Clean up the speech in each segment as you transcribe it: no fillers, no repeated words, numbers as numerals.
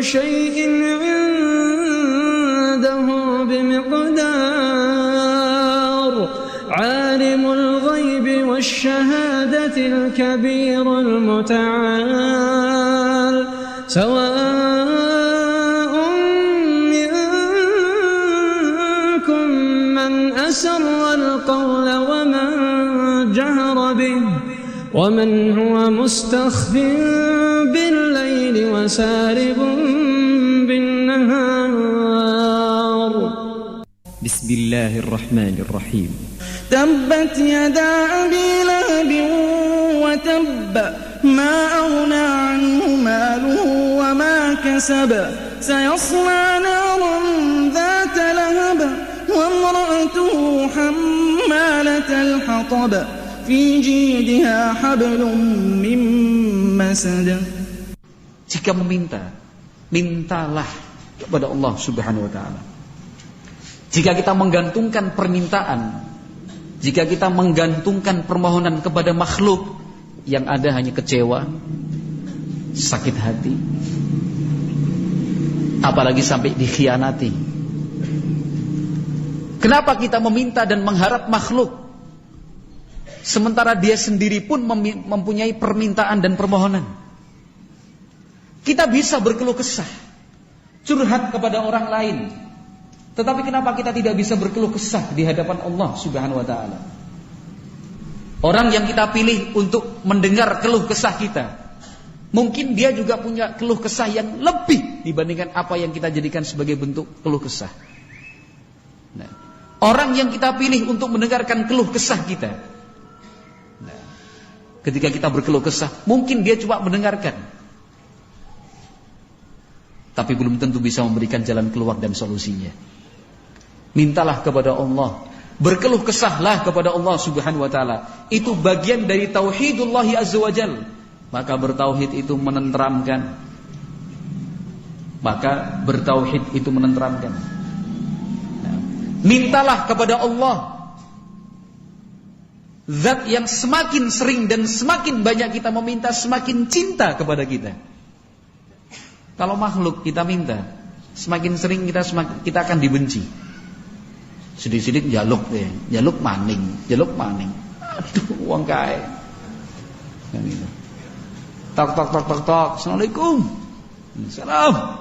شيء عنده بمقدار عالم الغيب والشهادة الكبير المتعال سواء منكم من أسر القول ومن جهر به ومن هو مستخف بالليل وسارب بالنهار. بسم الله الرحمن الرحيم. تبت يدا أبي لهب وتب ما أغنى عنه ماله وما كسب سيصلى نارا ذات لهب وامرأته حمالة الحطب في جيدها حبل من مسد. Jika meminta, mintalah kepada Allah Subhanahu wa taala. Jika kita menggantungkan permintaan, jika kita menggantungkan permohonan kepada makhluk, yang ada hanya kecewa, sakit hati, apalagi sampai dikhianati. Kenapa kita meminta dan mengharap makhluk, sementara dia sendiri pun mempunyai permintaan dan permohonan? Kita bisa berkeluh kesah, curhat kepada orang lain, tetapi kenapa kita tidak bisa berkeluh kesah di hadapan Allah Subhanahu wa taala? Orang yang kita pilih untuk mendengar keluh kesah kita, mungkin dia juga punya keluh kesah yang lebih dibandingkan apa yang kita jadikan sebagai bentuk keluh kesah. Nah, orang yang kita pilih untuk mendengarkan keluh kesah kita, nah, ketika kita berkeluh kesah, mungkin dia cuma mendengarkan, tapi belum tentu bisa memberikan jalan keluar dan solusinya. Mintalah kepada Allah, berkeluh kesahlah kepada Allah Subhanahu wa taala. Itu bagian dari tauhidullah azza wajal. Maka bertauhid itu menenteramkan. Nah, mintalah kepada Allah, zat yang semakin sering dan semakin banyak kita meminta, semakin cinta kepada kita. Kalau makhluk kita minta, semakin sering kita akan dibenci. Sidik-sidik jaluk maning. Aduh, uang kae. Kan itu. Tok. Assalamualaikum. Salam.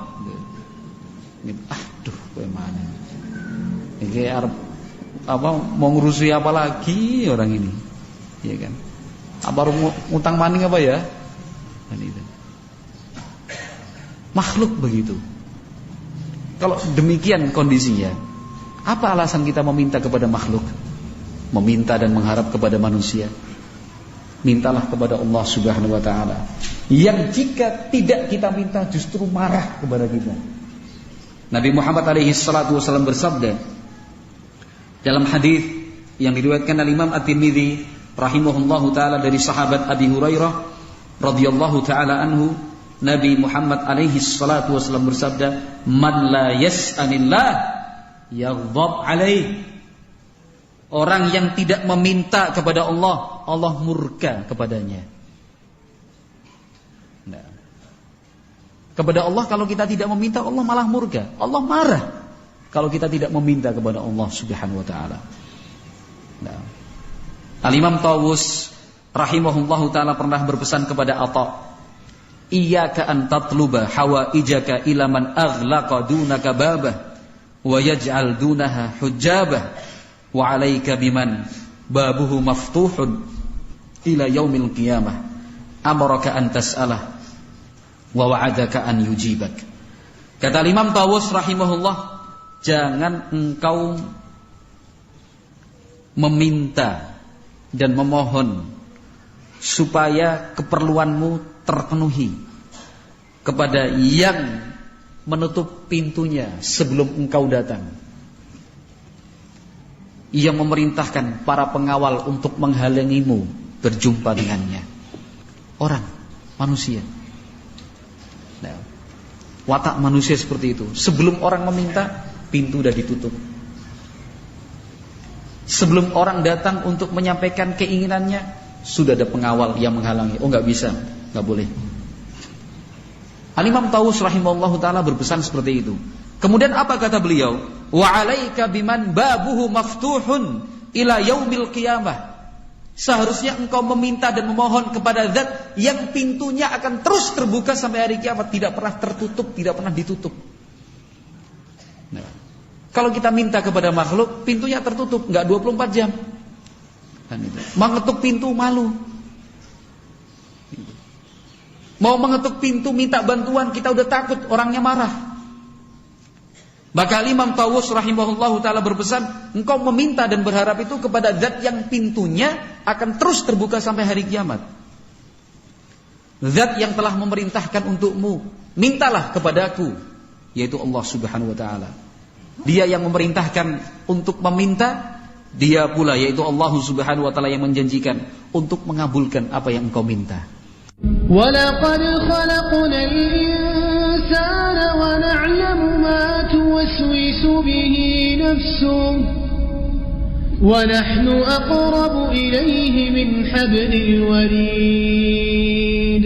Aduh, kowe maning. Iki arep mau ngurusi apa lagi orang ini? Iya kan? Apa ngutang maning apa ya? Kan itu. Makhluk begitu. Kalau demikian kondisinya, apa alasan kita meminta kepada makhluk? Meminta dan mengharap kepada manusia? Mintalah kepada Allah Subhanahu wa taala, yang jika tidak kita minta justru marah kepada kita. Nabi Muhammad alaihi salatu wasallam bersabda dalam hadis yang diriwayatkan oleh Imam At-Tirmidzi rahimahullahu taala dari sahabat Abi Hurairah radhiyallahu taala anhu, Nabi Muhammad alaihi salatu wasallam bersabda, "Man la yas'alillah yaghdab alaih." Orang yang tidak meminta kepada Allah, Allah murka kepadanya. Nah, kepada Allah kalau kita tidak meminta, Allah malah murka. Allah marah kalau kita tidak meminta kepada Allah Subhanahu wa taala. Nah, Al-Imam Tawus rahimahullahu taala pernah berpesan kepada Atha, "Iyyaka an tatluba hawaijaka ila man aghlaqa dunaka babah wa yaj'al dunaha hujjabah wa 'alaika biman babuhu maftuhun ila yaumil qiyamah amaraka an tas'alah wa wa'adaka an yujibak." Kata Imam Tawus rahimahullah, jangan engkau meminta dan memohon supaya keperluanmu terpenuhi kepada yang menutup pintunya sebelum engkau datang, yang memerintahkan para pengawal untuk menghalangimu berjumpa dengannya. Orang, manusia. Nah, watak manusia seperti itu. Sebelum orang meminta, pintu sudah ditutup. Sebelum orang datang untuk menyampaikan keinginannya, sudah ada pengawal yang menghalangi. Oh, nggak bisa, nggak boleh. Al-Imam Tawus rahimahullahu taala berpesan seperti itu. Kemudian apa kata beliau? Wa 'alaika biman babuhu maftuhun ila yaumil qiyamah. Seharusnya engkau meminta dan memohon kepada zat yang pintunya akan terus terbuka sampai hari kiamat, tidak pernah tertutup, tidak pernah ditutup. Nah, kalau kita minta kepada makhluk, pintunya tertutup, enggak 24 jam. Kan itu. Mengetuk pintu malu. Mau mengetuk pintu minta bantuan, kita udah takut, orangnya marah. Maka Imam Tawus rahimahullahu taala berpesan, engkau meminta dan berharap itu kepada zat yang pintunya akan terus terbuka sampai hari kiamat. Zat yang telah memerintahkan untukmu, mintalah kepadaku, yaitu Allah Subhanahu wa taala. Dia yang memerintahkan untuk meminta, dia pula yaitu Allah Subhanahu wa taala yang menjanjikan untuk mengabulkan apa yang engkau minta. وَلَقَدْ خَلَقْنَا الْإِنسَانَ وَنَعْلَمُ مَا تُوَسْوِسُ بِهِ نَفْسُهُ وَنَحْنُ أَقْرَبُ إِلَيْهِ مِنْ حَبْلِ الْوَرِيدِ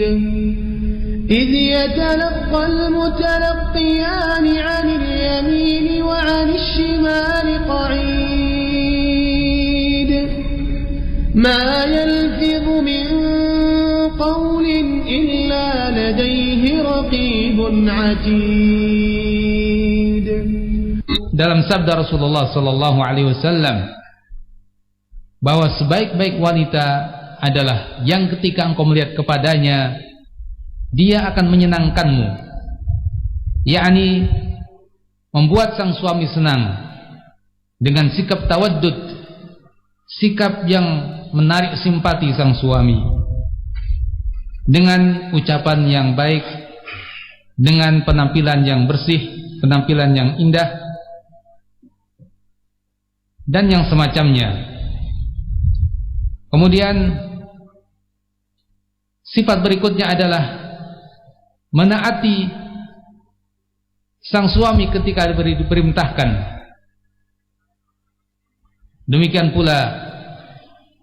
إِذْ يَتَلَقَّى الْمُتَلَقِّيَانِ عَنِ الْيَمِينِ وَعَنِ الشِّمَالِ قَعِيدٌ مَا يَلْفِظُ مِنْ قول إلا لديه رقيب عتيد. Dalam sabda Rasulullah sallallahu alaihi wasallam bahwa sebaik-baik wanita adalah yang ketika engkau melihat kepadanya dia akan menyenangkanmu, yakni membuat sang suami senang dengan sikap tawaddud, sikap yang menarik simpati sang suami, dengan ucapan yang baik, dengan penampilan yang bersih, penampilan yang indah, dan yang semacamnya. Kemudian sifat berikutnya adalah menaati sang suami ketika diperintahkan. Demikian pula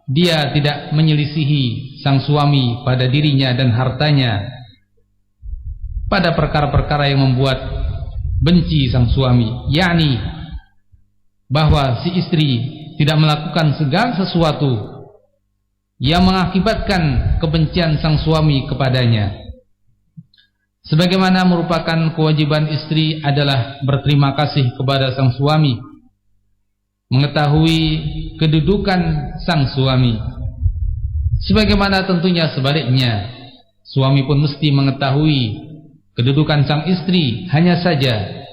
dia tidak menyelisihi sang suami pada dirinya dan hartanya, pada perkara-perkara yang membuat benci sang suami, yakni bahwa si istri tidak melakukan segala sesuatu yang mengakibatkan kebencian sang suami kepadanya. Sebagaimana merupakan kewajiban istri adalah berterima kasih kepada sang suami, mengetahui kedudukan sang suami. Sebagaimana tentunya sebaliknya, suami pun mesti mengetahui kedudukan sang istri. Hanya saja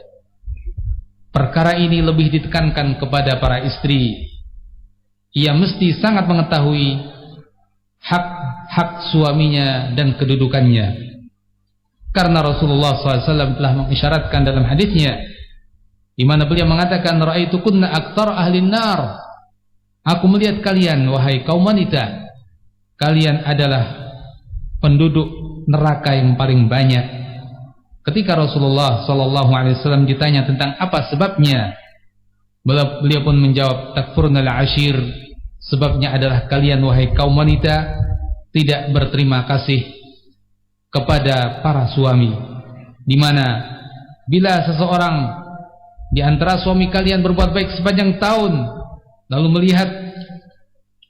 perkara ini lebih ditekankan kepada para istri. Ia mesti sangat mengetahui hak-hak suaminya dan kedudukannya, karena Rasulullah SAW telah mengisyaratkan dalam hadisnya, di mana beliau mengatakan, ra'aitukunna aktsara ahlin nar, aku melihat kalian wahai kaum wanita, kalian adalah penduduk neraka yang paling banyak. Ketika Rasulullah SAW ditanya tentang apa sebabnya, beliau pun menjawab, takfurnal ashir, sebabnya adalah kalian wahai kaum wanita tidak berterima kasih kepada para suami. Di mana bila seseorang di antara suami kalian berbuat baik sepanjang tahun, lalu melihat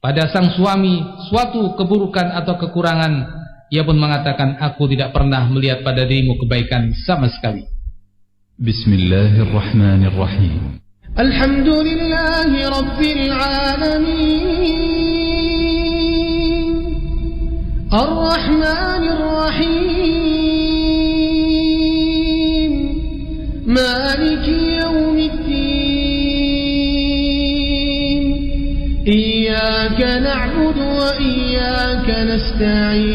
pada sang suami suatu keburukan atau kekurangan, ia pun mengatakan, aku tidak pernah melihat pada dirimu kebaikan sama sekali. Bismillahirrahmanirrahim. Alhamdulillahi Rabbil Alamin, Ar-Rahmanir Rahim, Maliki Yawmiddin, Iyyaka na'budu wa iyyaka nasta'in,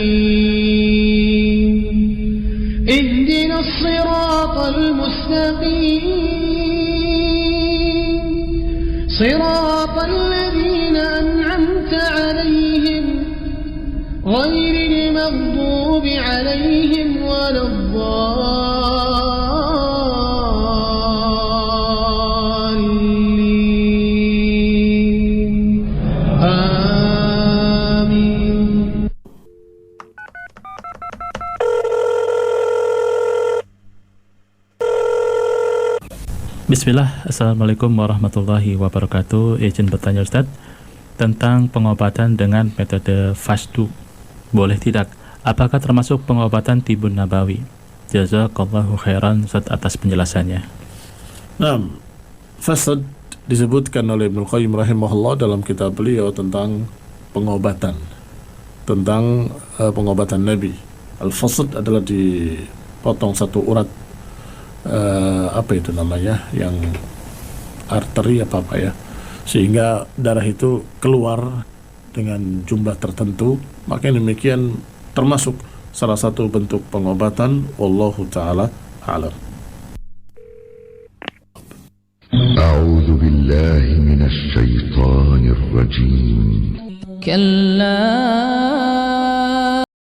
Ihdinas siratal mustaqim, صراط الذين أنعمت عليهم غير المغضوب عليهم ولا الضالين آمين. Bismillah, Assalamualaikum warahmatullahi wabarakatuh. Izin bertanya Ustaz tentang pengobatan dengan metode fasdu. Boleh tidak? Apakah termasuk pengobatan tibun nabawi? Jazakallahu khairan Ustaz atas penjelasannya. Nah, fasad disebutkan oleh Ibnu Qayyim rahimahullah dalam kitab beliau tentang pengobatan, tentang pengobatan Nabi. Al-fasad adalah dipotong satu urat, apa itu namanya, yang arteri apa ya, sehingga darah itu keluar dengan jumlah tertentu. Maka demikian termasuk salah satu bentuk pengobatan. Wallahu ta'ala a'lam. أعوذ بالله من الشيطان الرجيم كلا